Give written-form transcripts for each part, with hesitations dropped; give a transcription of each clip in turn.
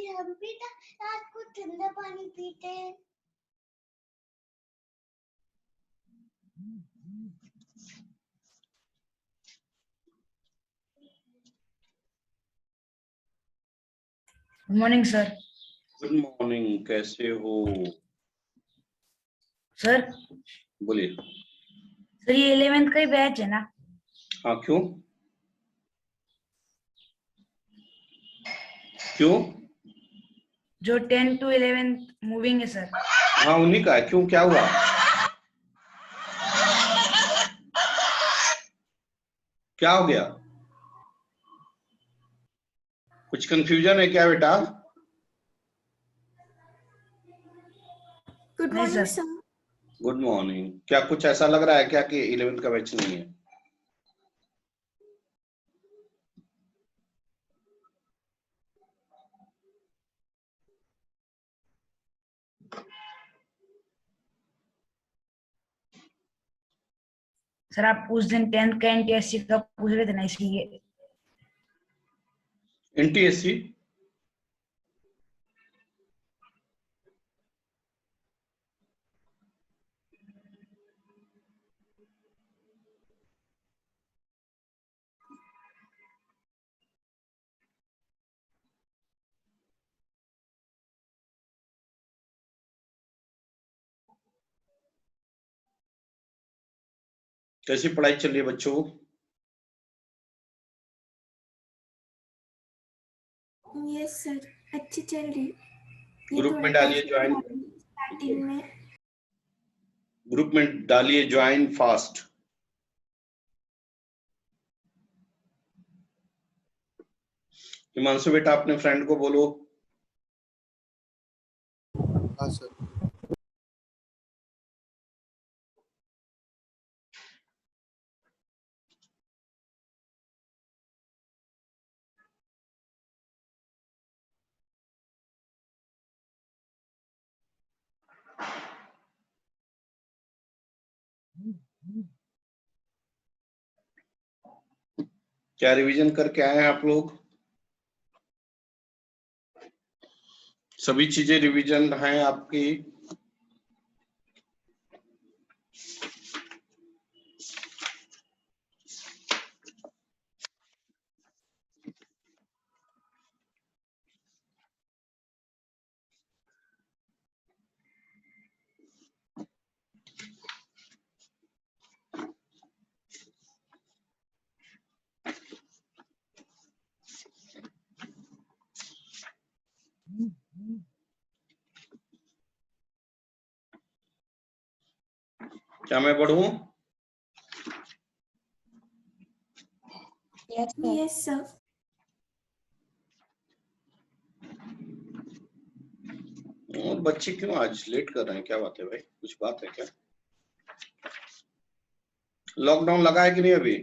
हम भी रात को ठंडा पानी पीते हैं। Good morning sir. Good morning, कैसे हो सर? बोलिए। सर ये 11th का ही बैच है ना? हाँ, क्यों क्यों? जो 10 to 11th मूविंग है सर। हाँ, उन्हीं का है। क्यों, क्या हुआ? क्या हो गया? कुछ कंफ्यूजन है क्या बेटा? Good morning sir. Good morning. क्या कुछ ऐसा लग रहा है क्या कि 11th का बैच नहीं है? सर आप उस दिन 10th का NTSC का पूछ रहे थे ना, इसलिए। NTSC? कैसी पढ़ाई चल रही है बच्चों? यस सर, अच्छी चल रही। ग्रुप में डालिए ज्वाइन। स्टार्टिंग में ग्रुप में डालिए ज्वाइन फास्ट। हिमांशु बेटा अपने फ्रेंड को बोलो। हाँ सर। क्या रिवीजन करके आए हैं आप लोग? सभी चीजें रिवीजन हैं आपकी? क्या मैं पढ़ूं? Yes sir. और बच्चे क्यों आज लेट कर रहे हैं? क्या बात है भाई? कुछ बात है क्या? लॉकडाउन लगा है कि नहीं अभी?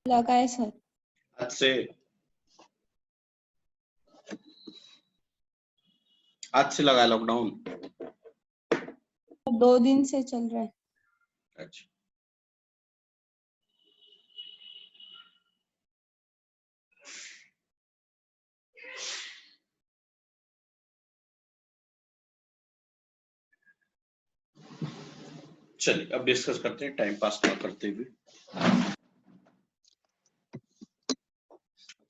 लगा है सर। आज से लगा है लॉकडाउन? 2 दिन से चल रहा है। अच्छा। चलिए अब डिस्कस करते हैं, टाइम पास ना करते हुए।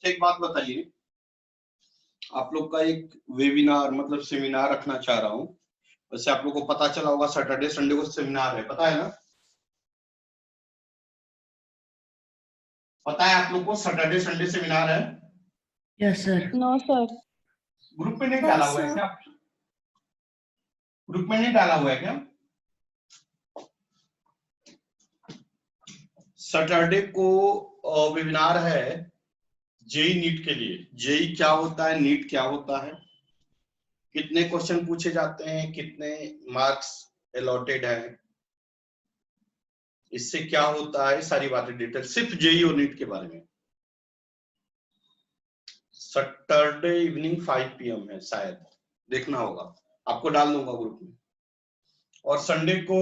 एक बात बताइए, आप लोग का एक वेबिनार मतलब सेमिनार रखना चाह रहा हूँ। वैसे आप लोग को पता चला होगा सैटरडे संडे को सेमिनार है, पता है ना? पता है आप लोग को सैटरडे संडे सेमिनार है? Yes sir. No sir. Group में नहीं डाला हुआ है क्या? ग्रुप में नहीं डाला हुआ है क्या? सैटरडे को वेबिनार है जेई नीट के लिए। जेई क्या होता है, नीट क्या होता है, कितने क्वेश्चन पूछे जाते हैं, कितने मार्क्स अलॉटेड है, इससे क्या होता है, सारी बातें डिटेल सिर्फ जेई और नीट के बारे में। सैटरडे इवनिंग 5 PM है शायद, देखना होगा, आपको डाल दूंगा ग्रुप में। और संडे को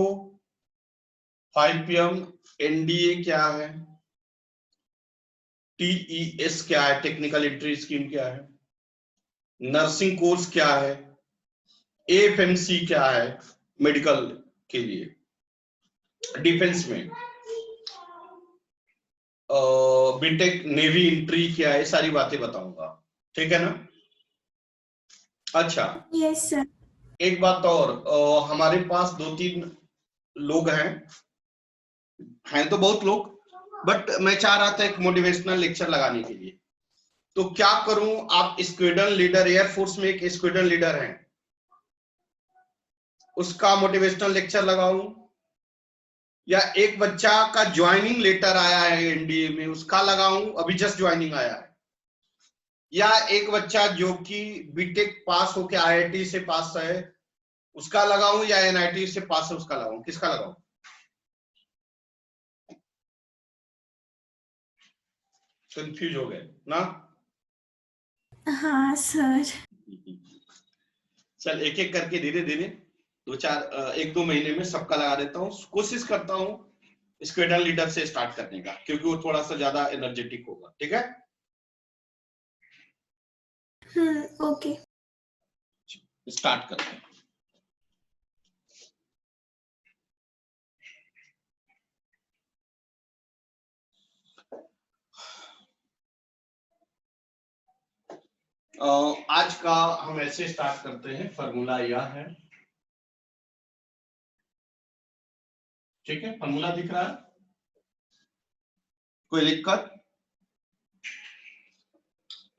5 PM एनडीए क्या है, TES क्या है, टेक्निकल एंट्री स्कीम क्या है, नर्सिंग कोर्स क्या है, AFMC क्या है मेडिकल के लिए, डिफेंस में बीटेक नेवी एंट्री क्या है, सारी बातें बताऊंगा, ठीक है ना। अच्छा, यस सर। एक बात और, हमारे पास 2-3 लोग हैं तो बहुत लोग, बट मैं चाह रहा था एक मोटिवेशनल लेक्चर लगाने के लिए। तो क्या करूं, आप स्क्वाड्रन लीडर, एयरफोर्स में एक स्क्वाड्रन लीडर है, उसका मोटिवेशनल लेक्चर लगाऊं, या एक बच्चा का ज्वाइनिंग लेटर आया है एनडीए में उसका लगाऊं, अभी जस्ट ज्वाइनिंग आया है, या एक बच्चा जो कि बीटेक पास होके IIT से पास है उसका लगाऊं, या NIT से पास है उसका लगाऊं, किसका लगाऊं? कंफ्यूज हो गए ना। हाँ सर। चल एक एक करके धीरे धीरे 1-2 महीने में सबका लगा देता हूँ, कोशिश करता हूँ स्क्वाड्रन लीडर से स्टार्ट करने का, क्योंकि वो थोड़ा सा ज्यादा एनर्जेटिक होगा, ठीक है। ओके। स्टार्ट करते हैं। आज का हम ऐसे स्टार्ट करते हैं, फॉर्मूला यह है, ठीक है, फॉर्मूला दिख रहा है, कोई दिक्कत?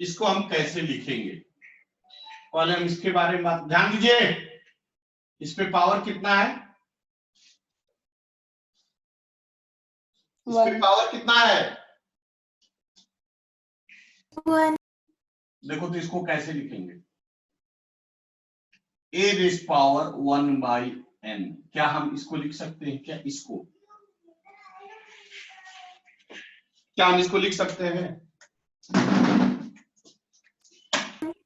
इसको हम कैसे लिखेंगे, पहले हम इसके बारे में बात, ध्यान दीजिए, इस पे पावर कितना है, इस पे पावर कितना है, 1। देखो तो इसको कैसे लिखेंगे, a⁻1/n, क्या हम इसको लिख सकते हैं, क्या इसको, क्या हम इसको लिख सकते हैं?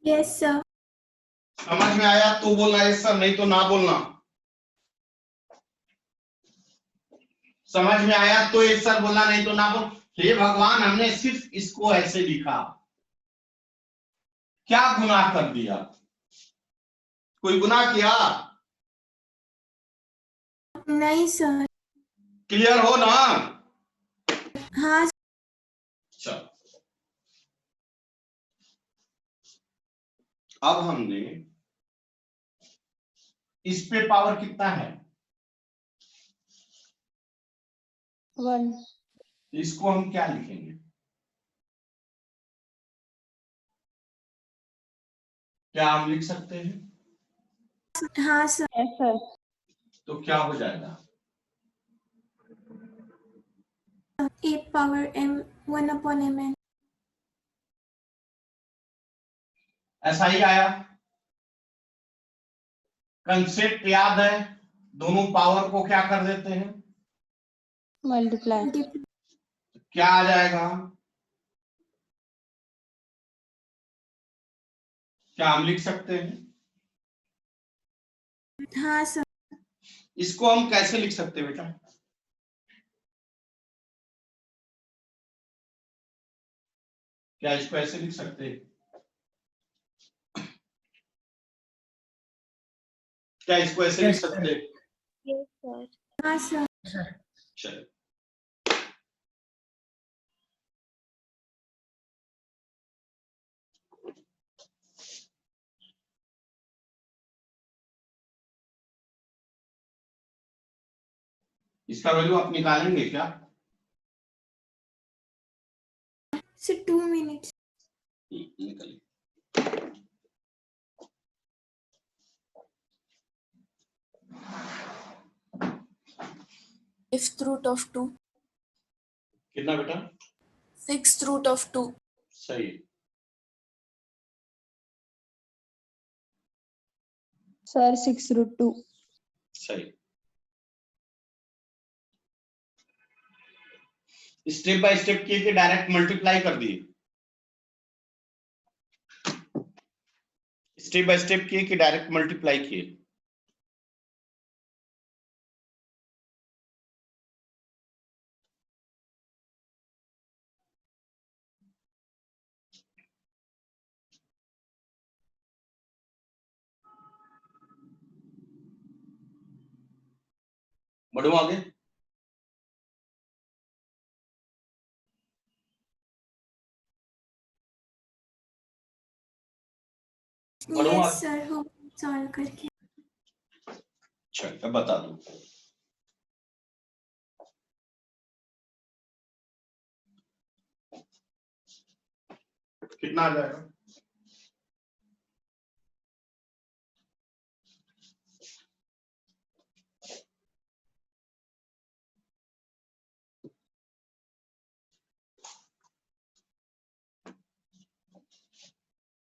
Yes sir. समझ में आया तो बोलना यस सर, नहीं तो ना बोलना। समझ में आया तो यस सर बोलना, नहीं तो ना बोल। हे भगवान, हमने सिर्फ इसको ऐसे लिखा, क्या गुनाह कर दिया, कोई गुनाह किया? नहीं सर। क्लियर हो ना? हाँ। चलो, अब हमने इस पे पावर कितना है, 1। इसको हम क्या लिखेंगे, क्या हम लिख सकते हैं? हाँ सर। Yes sir. तो क्या हो जाएगा, a⁻m 1/mn। ऐसा ही आया, कंसेप्ट याद है, दोनों पावर को क्या कर देते हैं, मल्टीप्लाई। क्या आ जाएगा, क्या हम लिख सकते हैं? हाँ सर। इसको हम कैसे लिख सकते हैं बेटा, क्या इसको ऐसे लिख सकते हैं, क्या इसको ऐसे लिख सकते हैं? Yes sir. हाँ सर। चलो, इसका वैल्यू आप निकालेंगे क्या? Sir 2 minutes. निकलिए, Fifth root of 2. कितना बेटा? Sixth root of 2. सही है। सर 6√2। सही। स्टेप बाय स्टेप किए कि डायरेक्ट मल्टीप्लाई कर दिए, स्टेप बाय स्टेप किए कि डायरेक्ट मल्टीप्लाई किए, बढ़ो आगे। बढ़ो यस आगे। सर, हो सॉल्व करके। चल अब बता दो। कितना आ जाएगा?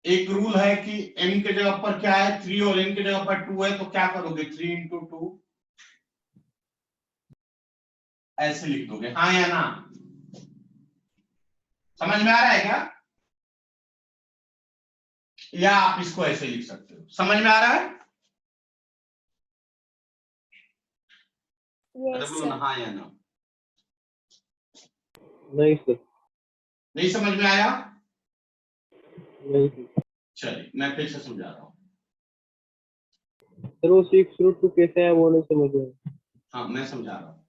एक रूल है कि n के जगह पर क्या है 3 और n के जगह पर 2 है, तो क्या करोगे 3 इंटू 2 ऐसे लिख दोगे, हाँ या ना? समझ में आ रहा है क्या? या आप इसको ऐसे लिख सकते हो, समझ में आ रहा है? अरे Yes, बोलो ना sir. हाँ या ना। नहीं सर। नहीं समझ में आया? नहीं सर। चलिए मैं फिर से समझा रहा हूँ। सर वो 6√2 कैसे है वो नहीं समझ में आया। हाँ मैं समझा रहा हूँ।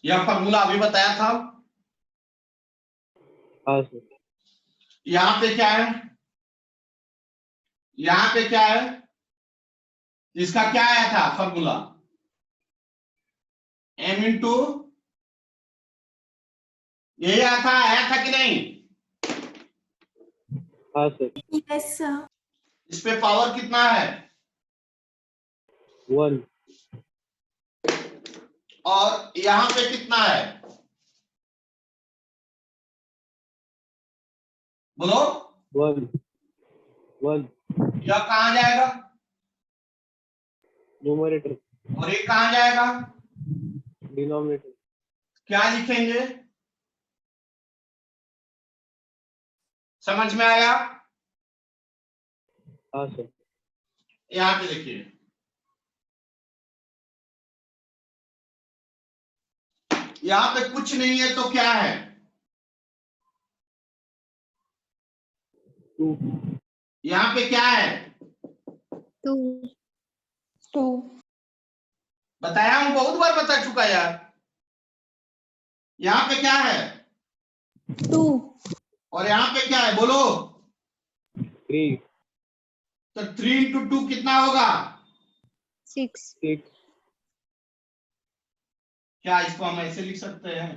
यह फॉर्मूला अभी बताया था। हाँ सर। यहाँ पे क्या है, यहाँ पे क्या है, इसका क्या आया था फॉर्मूला? m इंटू यही आया था कि नहीं? हाँ सर। Yes sir. इस पे पावर कितना है? 1 और यहाँ पे कितना है? बोलो। 1 1 यह कहां जाएगा न्यूमरेटर और ये कहां जाएगा? डिनोमिनेटर। क्या लिखेंगे? समझ में आया? हाँ सर। यहाँ पे देखिए, यहाँ पे कुछ नहीं है तो क्या है? 2 यहाँ पे क्या है? 2 2 बताया हूं, बहुत बार बता चुका यार। यहाँ पे क्या है? 2 और यहाँ पे क्या है बोलो? 3 तो 3 इंटू 2 कितना होगा? 6 6 क्या इसको हम ऐसे लिख सकते हैं?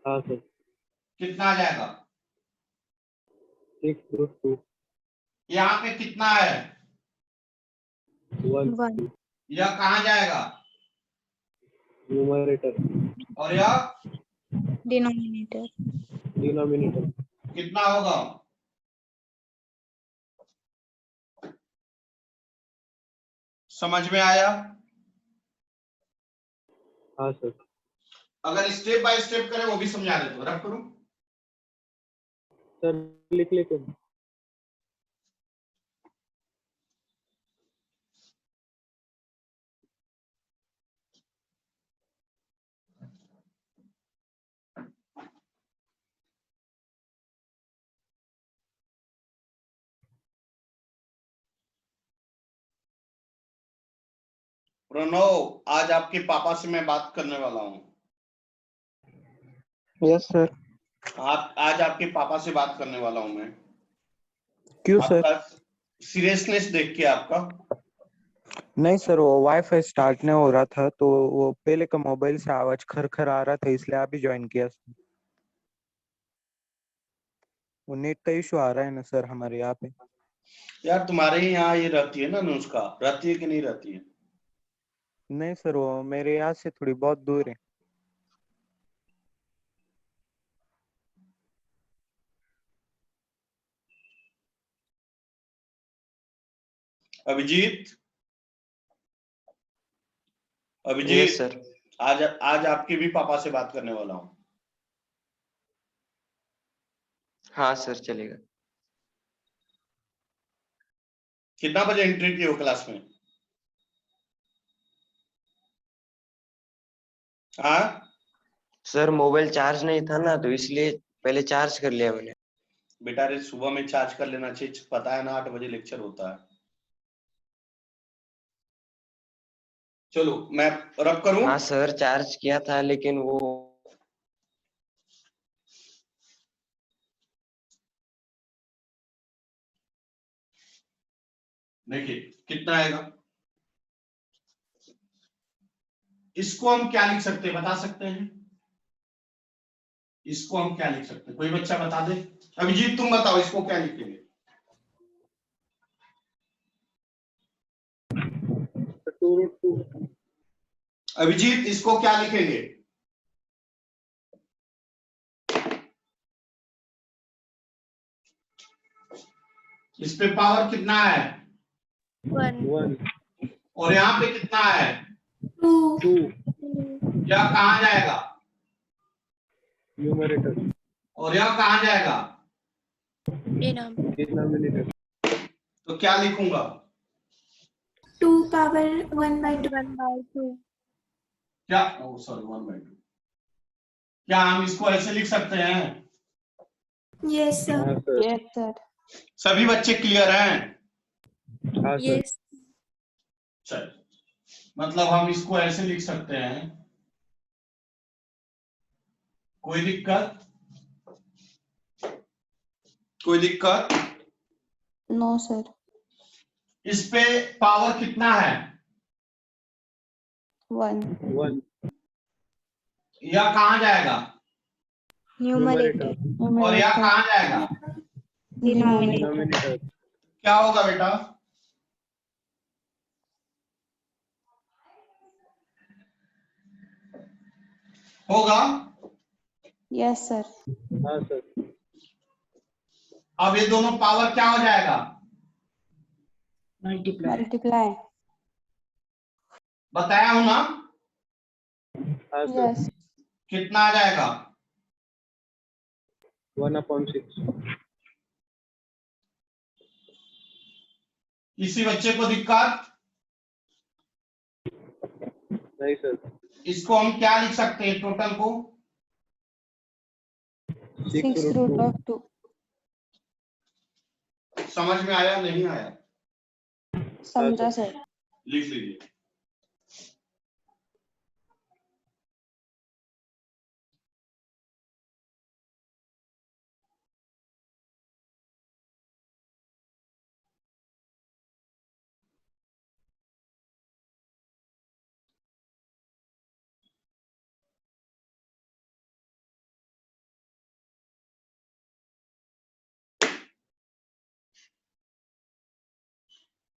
हाँ सर। कितना आ जाएगा? 6√2 यहाँ पे कितना है? 1 1 यह कहां जाएगा? न्यूमरेटर और यह डिनोमिनेटर डिनोमिनेटर। कितना होगा? समझ में आया? हाँ सर। अगर स्टेप बाय स्टेप करें वो भी समझा देते हो, रख करूं? सर लिख लेते हैं। प्रणव, आज आपके पापा से मैं बात करने वाला हूँ। Yes sir. आज आपके पापा से बात करने वाला हूँ मैं। क्यों सर? आपका सीरियसनेस देख के आपका। नहीं सर, वो वाईफाई स्टार्ट नहीं हो रहा था तो वो पहले का मोबाइल से आवाज खरखर आ रहा था, इसलिए अभी ज्वाइन किया सर। वो नेट का इशू आ रहा है ना सर हमारे यहाँ पे। यार तुम्हारे ही यहाँ ये रहती है ना नुस्खा, रहती है कि नहीं रहती है? नहीं सर, वो मेरे यहाँ से थोड़ी बहुत दूर है। Abhijit, yes Abhijit, sir. आज आपके भी पापा से बात करने वाला हूँ। हाँ सर चलेगा। कितना बजे एंट्री की हो क्लास में? हाँ सर मोबाइल चार्ज नहीं था ना, तो इसलिए पहले चार्ज कर लिया मैंने। बेटा, रे सुबह में चार्ज कर लेना चाहिए, पता है ना 8 बजे लेक्चर होता है। चलो मैं रब करूं। हाँ सर, चार्ज किया था लेकिन वो देखिए कितना आएगा। इसको हम क्या लिख सकते हैं, बता सकते हैं? इसको हम क्या लिख सकते हैं, कोई बच्चा बता दे। अभिजीत तुम बताओ इसको क्या लिखेंगे। 2√2. अभिजीत इसको क्या लिखेंगे? इस पे पावर कितना है? 1. 1. और यहाँ पे कितना है? 2. 2. यह कहाँ जाएगा? न्यूमरेटर. और यह कहाँ जाएगा? Denominator. डिनोमिनेटर. तो क्या लिखूंगा? 2 power 1/2. 1/2. क्या सॉरी 1/2। क्या हम इसको ऐसे लिख सकते हैं? Yes, sir. हाँ सर. Yes, sir. सभी बच्चे क्लियर हैं? हाँ सर. Yes. चल मतलब हम इसको ऐसे लिख सकते हैं, कोई दिक्कत? कोई दिक्कत? No, sir. इस पे पावर कितना है? 1. 1. यह कहाँ जाएगा? Numerator. और यह कहाँ जाएगा? Denominator. डिनोमिनेटर. क्या होगा बेटा? होगा। Yes, sir. हाँ सर. अब ये दोनों पावर क्या हो जाएगा? मल्टीप्लाई। Multiply. बताया हूं ना? हाँ सर. Yes. कितना आ जाएगा? 1/6. किसी बच्चे को दिक्कत? नहीं सर. इसको हम क्या लिख सकते हैं टोटल को? 6√2. समझ में आया नहीं आया? समझा सर. लिख लीजिए।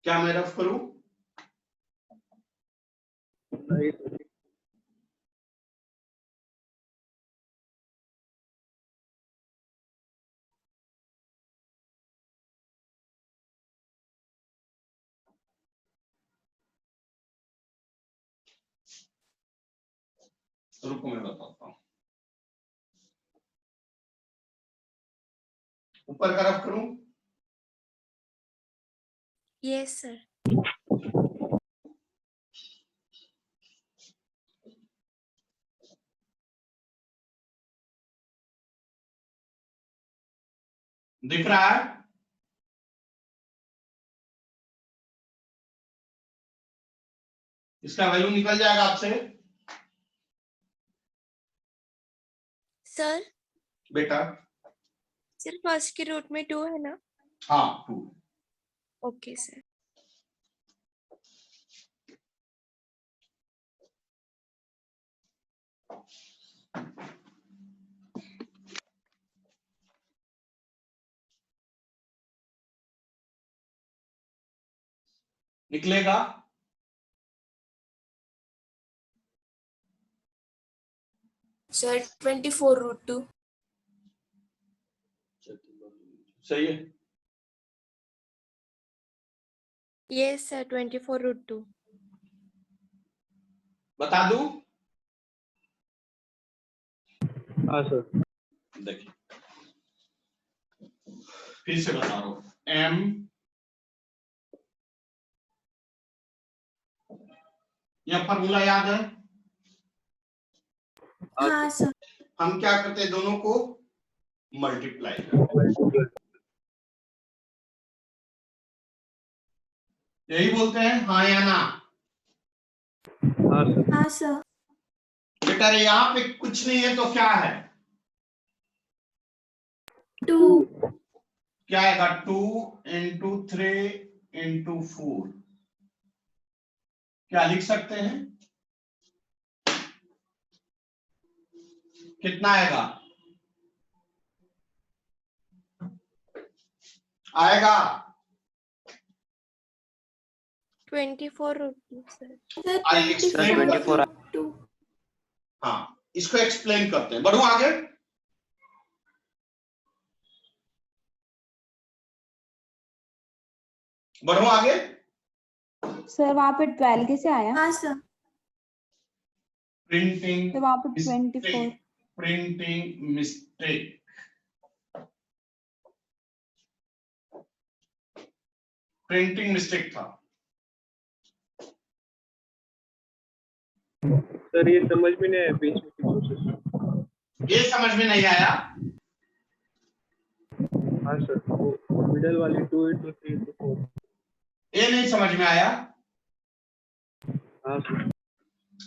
क्या मैं रफ करूं? नहीं सर. रुको मैं बताता हूं। ऊपर का रफ करूं? Yes, sir. दिख रहा है? इसका वैल्यू निकल जाएगा आपसे Sir, बेटा। सिर्फ फर्स्ट की रूट में 2 है ना? हाँ 2। Okay sir. निकलेगा? Sir, 24√2. सही है। Yes, sir. 24√2. बता दूं? हाँ सर. देखिए फिर से बता रहा हूं। m यह फॉर्मूला याद है? हाँ सर. हम क्या करते हैं, दोनों को मल्टीप्लाई करते हैं। यही बोलते हैं हाँ या ना? हाँ सर। हाँ सर। बेटा यहाँ पे कुछ नहीं है तो क्या है? 2 क्या आएगा? 2 into 3 into 4। क्या लिख सकते हैं? कितना आएगा? आएगा 24 root 2 sir. Sir I explain 24 root 2। हाँ, इसको एक्सप्लेन करते हैं। बढ़ो आगे। बढ़ो आगे। सर वहाँ पे 12 कैसे आया? हाँ सर। प्रिंटिंग तो वहाँ पे 24। Printing mistake. प्रिंटिंग मिस्टेक था। सर ये समझ में नहीं आया बीच में की प्रोसेस। ये समझ में नहीं आया? हाँ सर, वो मिडल वाली 2 into 3 into 4। ये नहीं समझ में आया? हाँ सर।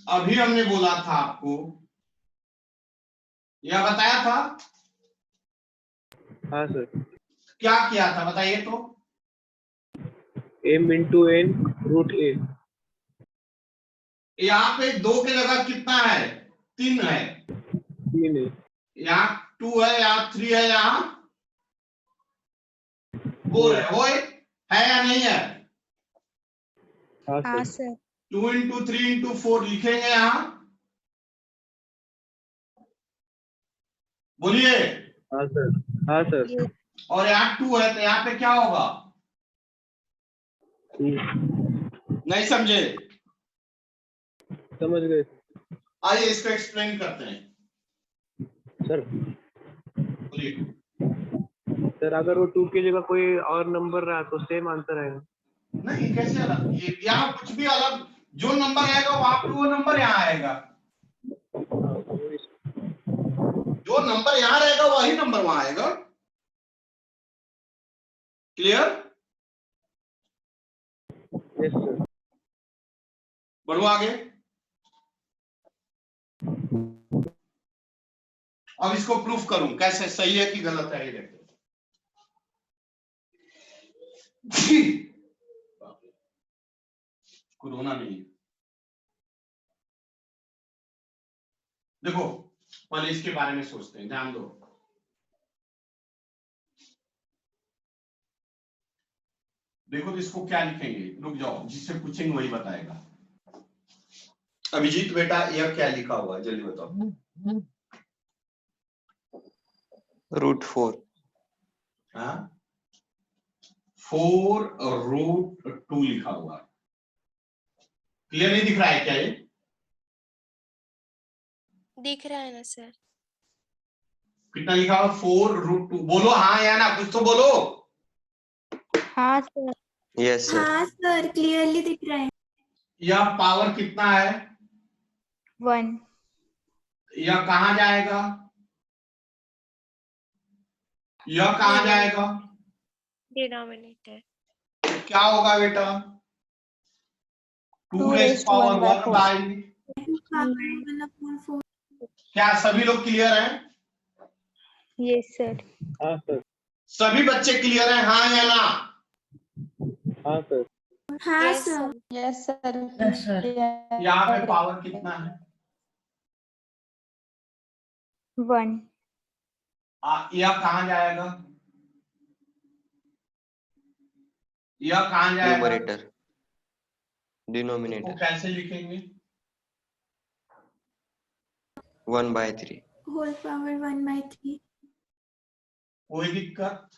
अभी हमने बोला था आपको, या बताया था? हाँ सर। क्या किया था बताइए तो? m into n root a। यहाँ पे 2 की जगह कितना है? 3 है। 3 है। यहाँ 2 है, यहाँ 3 है, यहाँ 4 है। वो है या नहीं है? हाँ हाँ सर। सर। 2 into 3 into 4 लिखेंगे यहाँ। बोलिए। हाँ सर। हाँ सर। ये और यहाँ 2 है तो यहाँ पे क्या होगा? नहीं समझे? समझ गए आइए इसको एक्सप्लेन करते हैं। सर। बोलिए। सर अगर वो 2 की जगह कोई और नंबर रहा तो सेम आंसर आएगा। नहीं, कैसे अलग? यहाँ कुछ भी अलग, जो नंबर आएगा वहां पे वो नंबर यहाँ आएगा। जो नंबर यहाँ रहेगा वही नंबर वहां आएगा। क्लियर? Yes sir. बढ़ो आगे। अब इसको प्रूफ करूं कैसे सही है कि गलत है, ये देखो। कोरोना नहीं है। देखो पहले इसके बारे में सोचते हैं, ध्यान दो। देखो तो इसको क्या लिखेंगे? रुक जाओ, जिससे पूछेंगे वही बताएगा। अभिजीत बेटा यह क्या लिखा हुआ है जल्दी बताओ। √4। हाँ, 4 √2 लिखा हुआ है। क्लियर नहीं दिख रहा है क्या ये? दिख रहा है ना सर? कितना लिखा हुआ? 4 √2। बोलो हाँ या ना, कुछ तो बोलो। हाँ सर। Yes sir. हाँ सर, क्लियरली दिख रहा है। यह पावर कितना है? 1। यह कहां जाएगा? यह कहां जाएगा? डिनोमिनेटर। क्या होगा बेटा? 2 रेज़ पावर 1 बाई। 1/4। क्या सभी लोग क्लियर हैं? Yes sir. हाँ सर। सभी बच्चे क्लियर हैं, हाँ या ना? हाँ सर। हाँ Yes, sir. Yes sir. Yes, sir. यहाँ पे पावर कितना है? 1। यह कहां जाएगा? यह कहां जाएगा? न्यूमरेटर। इसको डिनोमिनेटर। कैसे लिखेंगे? 1/3। Whole power 1/3। कोई दिक्कत?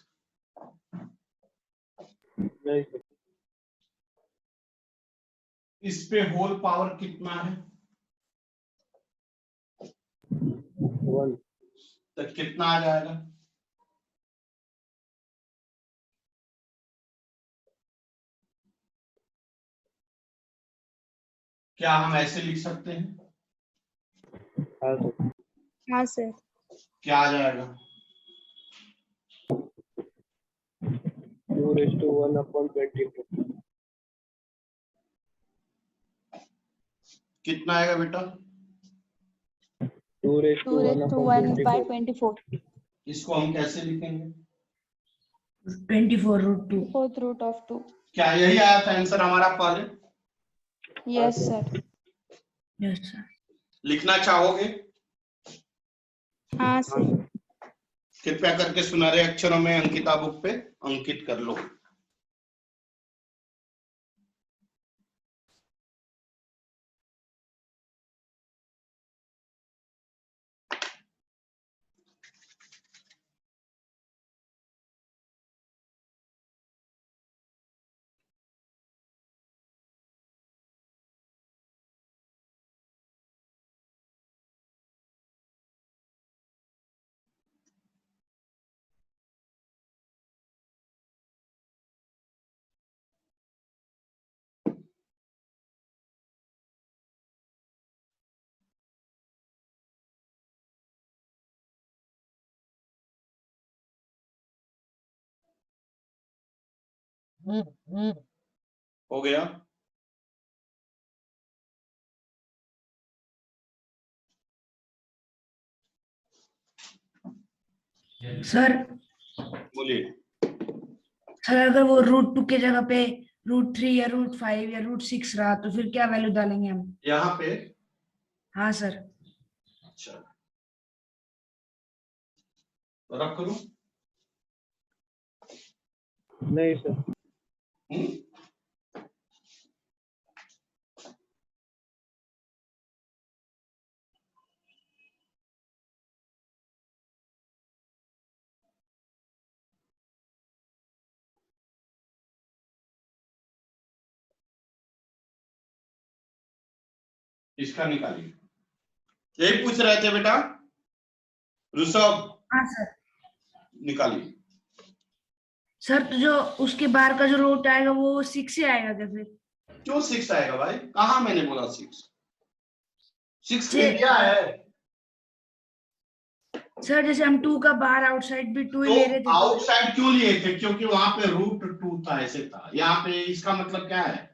नहीं सर। इस पे होल पावर कितना है? 1। तो कितना आ जाएगा? क्या हम ऐसे लिख सकते हैं? हाँ सर। हाँ सर। क्या आ जाएगा? 2 raised to 1/22। कितना आएगा बेटा? 2 raised to 1 by 24. इसको हम कैसे लिखेंगे? 24 root 2. 4th root of 2. क्या यही आया था आंसर हमारा पहले? Yes, sir. Yes, sir. लिखना चाहोगे? हाँ सर. कृपया करके सुनहरे अक्षरों में अंकिता बुक पे अंकित कर लो। हो गया? सर बोलिए। सर अगर वो रूट 2 के जगह पे रूट 3 या रूट 5 या रूट 6 रहा तो फिर क्या वैल्यू डालेंगे हम? यहाँ पे? हाँ सर। अच्छा, रब करूं? नहीं सर. हम्म? इसका निकालिए। यही पूछ रहे थे बेटा ऋषभ? हाँ सर। निकालिए। सर तो जो उसके बाहर का जो रूट आएगा वो 6 से आएगा क्या फिर? क्यों 6 आएगा भाई? कहा मैंने बोला 6? 6 छः। इंडिया है। सर जैसे हम 2 का बाहर आउटसाइड भी 2 ही तो ले रहे थे तो आउटसाइड क्यों लिए थे? क्योंकि वहां पे रूट 2 था, ऐसे था। यहाँ पे इसका मतलब क्या है?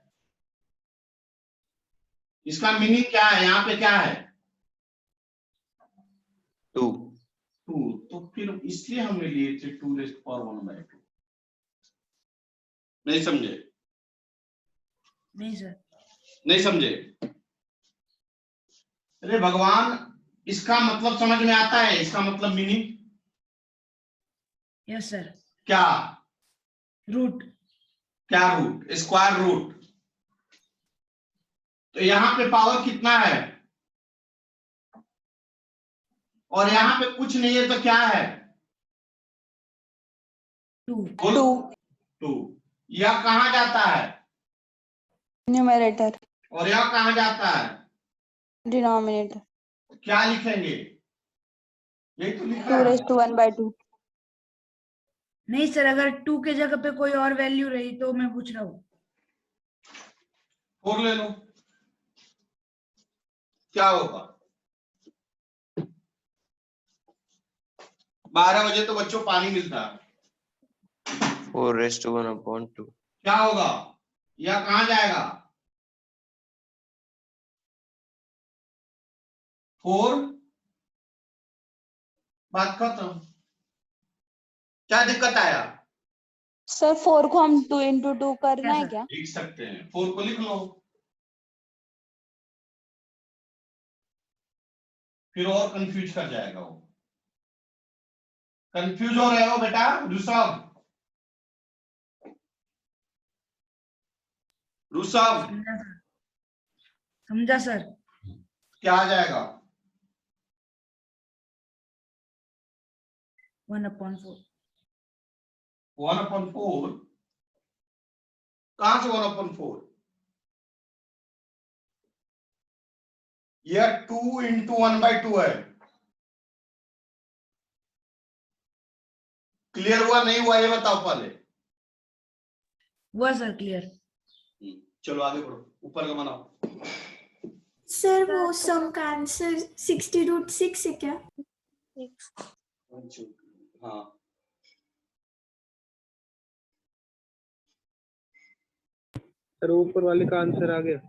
इसका मीनिंग क्या है? यहाँ पे क्या है? 2. 2। तो फिर इसलिए हमने लिए थे 2⁻²। नहीं समझे? नहीं सर। नहीं समझे? अरे भगवान, इसका मतलब समझ में आता है? इसका मतलब मीनिंग यस सर। क्या? रूट। क्या रूट? Square root. तो यहाँ पे पावर कितना है? और यहाँ पे कुछ नहीं है तो क्या है? 2। 2। यह कहाँ जाता है? Numerator. और यह कहाँ जाता है? Denominator. क्या लिखेंगे? यही तो लिखा 2 है। raised to 1 by 2. नहीं सर, अगर 2 के जगह पे कोई और वैल्यू रही तो मैं पूछ रहा हूँ। 4 ले लो, क्या होगा? 12 बजे तो बच्चों पानी मिलता है। 4 raised to 1/2. क्या होगा? यह कहाँ जाएगा? 4। बात खत्म। क्या दिक्कत आया? सर 4 को हम 2 into 2 करना है सर? क्या? लिख सकते हैं, 4 को लिख लो। फिर और कंफ्यूज कर जाएगा वो। कंफ्यूज हो रहे हो बेटा ऋषभ? ऋषभ समझा सर। समझा सर। क्या आ जाएगा? 1/4। 1/4? कहां से 1/4? यह 2 into 1/2 है। क्लियर हुआ नहीं हुआ ये बताओ पहले। हुआ सर क्लियर। चलो आगे बढ़ो, ऊपर का बनाओ। सर वो सम का आंसर 60√6 है क्या? 6. हाँ, सर ऊपर वाले का आंसर आ गया.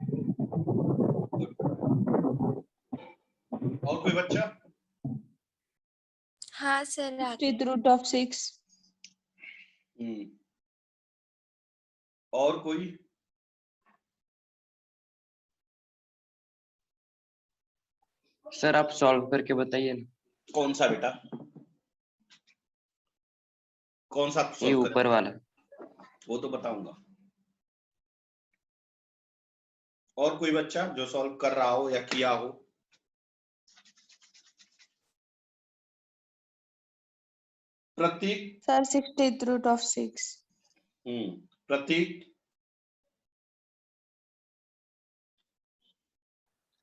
और कोई बच्चा? हाँ सर आ गया। 60th root of 6. और कोई? सर आप सॉल्व करके बताइए ना। कौन सा बेटा? कौन सा ये solve ऊपर वाला। वो तो बताऊंगा। और कोई बच्चा जो सॉल्व कर रहा हो या किया हो? प्रतीक? Sir, 60th root of 6. प्रतीक?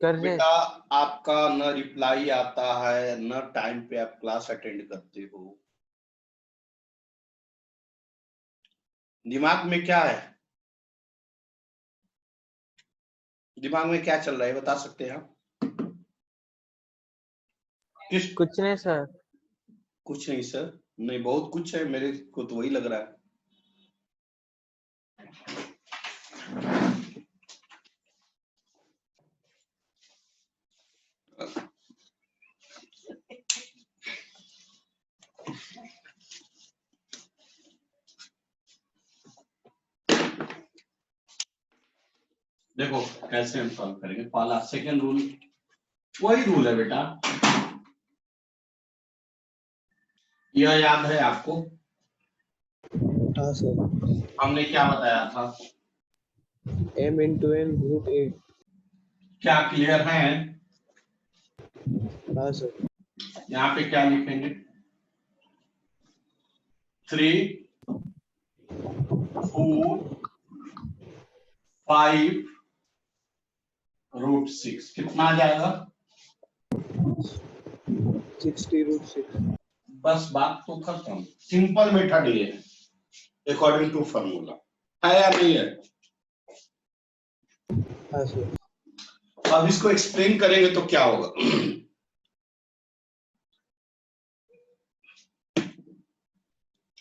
कर रहे बेटा आपका न रिप्लाई आता है, न टाइम पे आप क्लास अटेंड करते हो। दिमाग में क्या है? दिमाग में क्या चल रहा है बता सकते हैं आप? किस? कुछ नहीं सर। कुछ नहीं सर? नहीं बहुत कुछ है, मेरे को तो वही लग रहा है। देखो कैसे हम सॉल्व करेंगे। पहला सेकंड रूल वही रूल है बेटा, यह याद है आपको? हाँ सर। हमने क्या बताया था? m into n root 8। क्या क्लियर है? हाँ सर। यहाँ पे क्या लिखेंगे? 3 4 5 रूट 6 कितना आ जाएगा? 60 root 6। बस बात तो खत्म। सिंपल मेथड ये है अकॉर्डिंग टू फॉर्मूला, है या नहीं है? हाँ सर। अब इसको एक्सप्लेन करेंगे तो क्या होगा?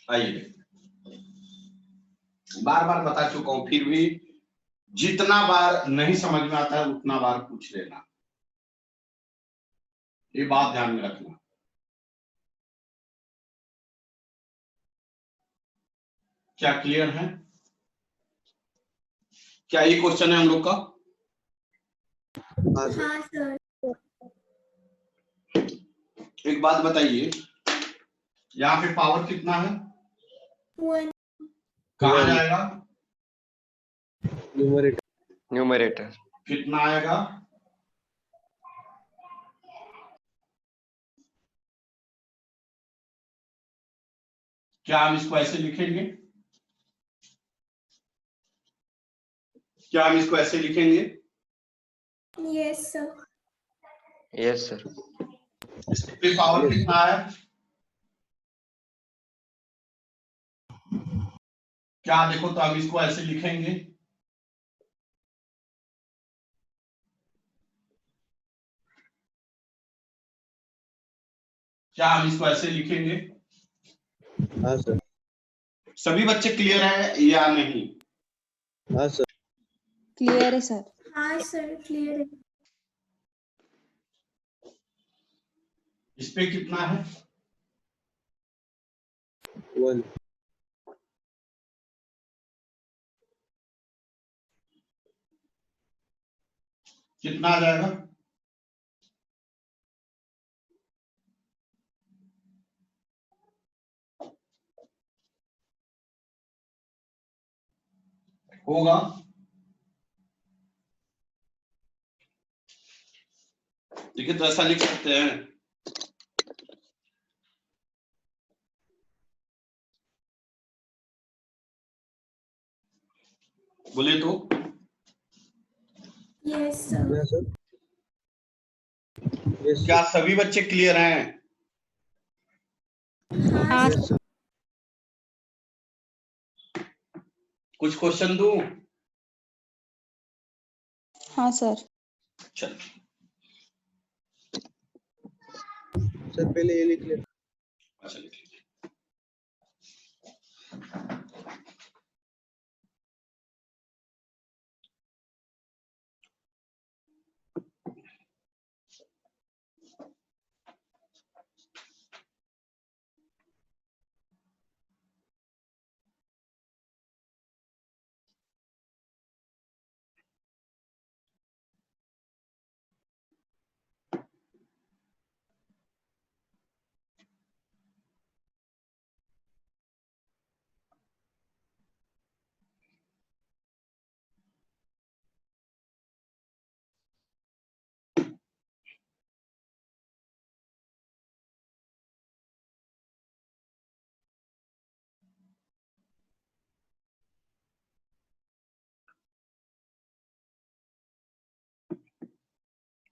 आइए, बार बार बता चुका हूं, फिर भी जितना बार नहीं समझ में आता है उतना बार पूछ लेना, ये बात ध्यान में रखना। क्या क्लियर है? क्या ये क्वेश्चन है हम लोग का? हाँ सर। एक बात बताइए, यहाँ पे पावर कितना है? 1 कहाँ जाएगा? न्यूमरेटर। न्यूमरेटर। कितना आएगा? क्या हम इसको ऐसे लिखेंगे? क्या हम इसको ऐसे लिखेंगे? Yes sir. Yes sir. इसके पावर कितना है? क्या देखो तो हम इसको ऐसे लिखेंगे, क्या हम इसको ऐसे लिखेंगे? हाँ सर। सभी बच्चे क्लियर है या नहीं? हाँ सर। Clear है sir. हाँ सर क्लियर है। इस पे कितना है? 1। कितना आ जाएगा? होगा? देखिए तो ऐसा लिख सकते हैं, बोले तो यस सर। हाँ सर। यस क्या सभी बच्चे क्लियर हैं? हाँ सर। कुछ क्वेश्चन दूं? हाँ sir. चल सर पहले ये लिख लेना। अच्छा लिख लीजिए।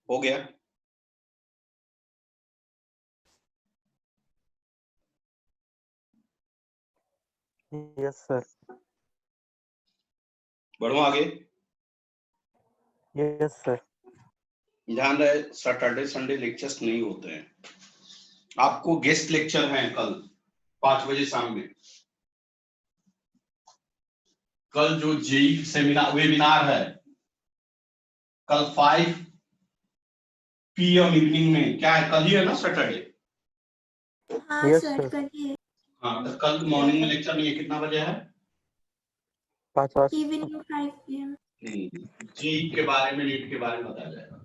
हो गया? Yes sir. बढ़ो आगे। Yes sir. ध्यान रहे, सैटरडे संडे लेक्चर्स नहीं होते हैं। आपको गेस्ट लेक्चर है कल 5 बजे शाम में। कल जो जेई सेमिनार वेबिनार है कल 5 PM इवनिंग में, क्या है कल ही है ना सैटरडे? हाँ यस सर सर। करिए। हाँ, तो कल मॉर्निंग में लेक्चर नहीं है, कितना बजे है? 5 इवनिंग 5 PM। जेई के बारे में, नीट के बारे में बताया जाएगा।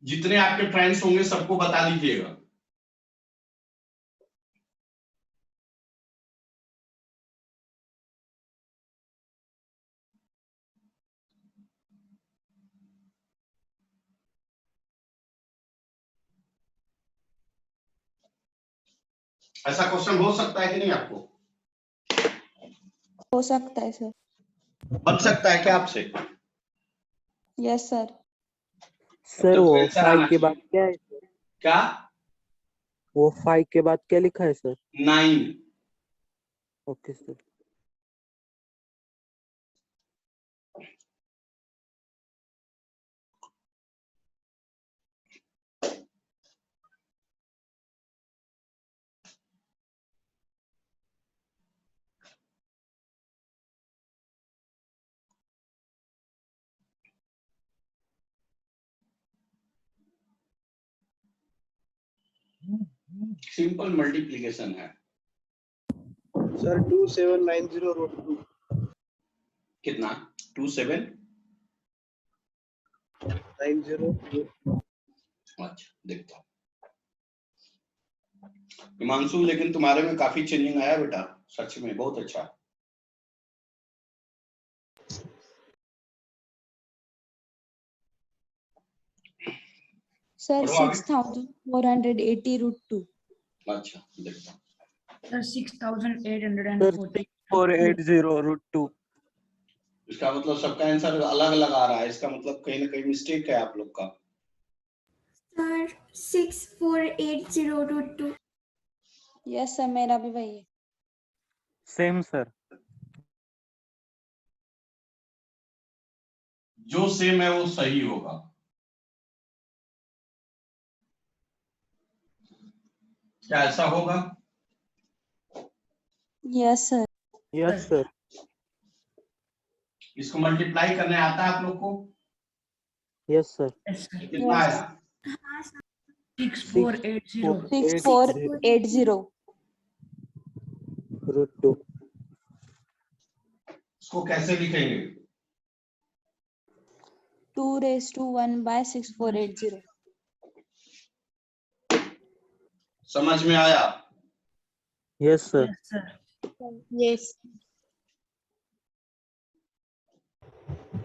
जितने आपके फ्रेंड्स होंगे सबको बता दीजिएगा। ऐसा क्वेश्चन हो सकता है कि नहीं आपको? हो सकता है सर। बन सकता है क्या आपसे? Yes sir. सर वो आंसर 5 आना के बाद चाहिए। क्या है? क्या? वो 5 के बाद क्या लिखा है sir? 9। Okay sir. Simple multiplication है। Sir 2790 root 2। कितना? 2790। 90 अच्छा, देखता हूँ। हिमांशु, लेकिन तुम्हारे में काफी चेंजिंग आया बेटा, सच में बहुत अच्छा। सर बढ़ो आगे। 6480 रूट 2। अच्छा, देखता हूँ। Sir sir 6840। 6480 रूट 2। इसका मतलब सबका आंसर अलग अलग आ रहा है, इसका मतलब कहीं ना कहीं मिस्टेक है आप लोग का। सर 6480 √2। यस सर, मेरा भी वही है। Same sir. जो सेम है वो सही होगा। क्या ऐसा होगा? Yes sir. Yes sir. इसको मल्टीप्लाई करने आता है आप लोग को? Yes sir. कितना यस। आया? हाँ सर। 6480 6480 रूट 2। इसको कैसे लिखेंगे? 2⁻1/6480। समझ में आया? Yes sir. Sir. Yes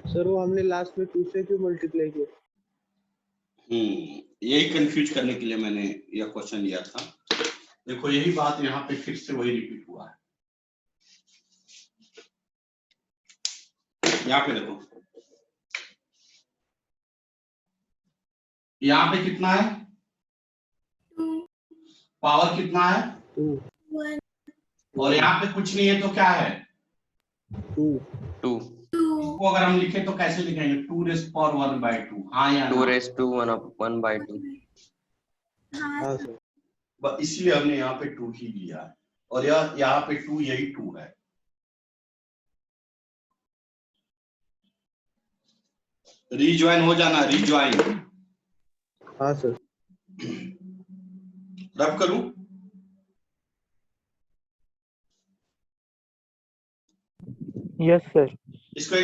sir वो हमने लास्ट में 2 से क्यों मल्टीप्लाई किया? यही कंफ्यूज करने के लिए मैंने यह क्वेश्चन लिया था। देखो यही बात यहाँ पे फिर से वही रिपीट हुआ है। यहाँ पे देखो, यहाँ पे कितना है? 2 पावर कितना है? 2 1 और यहाँ पे कुछ नहीं है तो क्या है? 2 2 2। इसको अगर हम लिखे तो कैसे लिखेंगे? 2⁻1/2। हाँ या ना? 2⁻1/2। हाँ हाँ सर। इसलिए हमने यहाँ पे 2 ही लिया है, और यह यहाँ पे 2, यही 2 है। रीज्वाइन हो जाना, रीज्वाइन। हाँ सर। रब करूं? Yes sir. इसको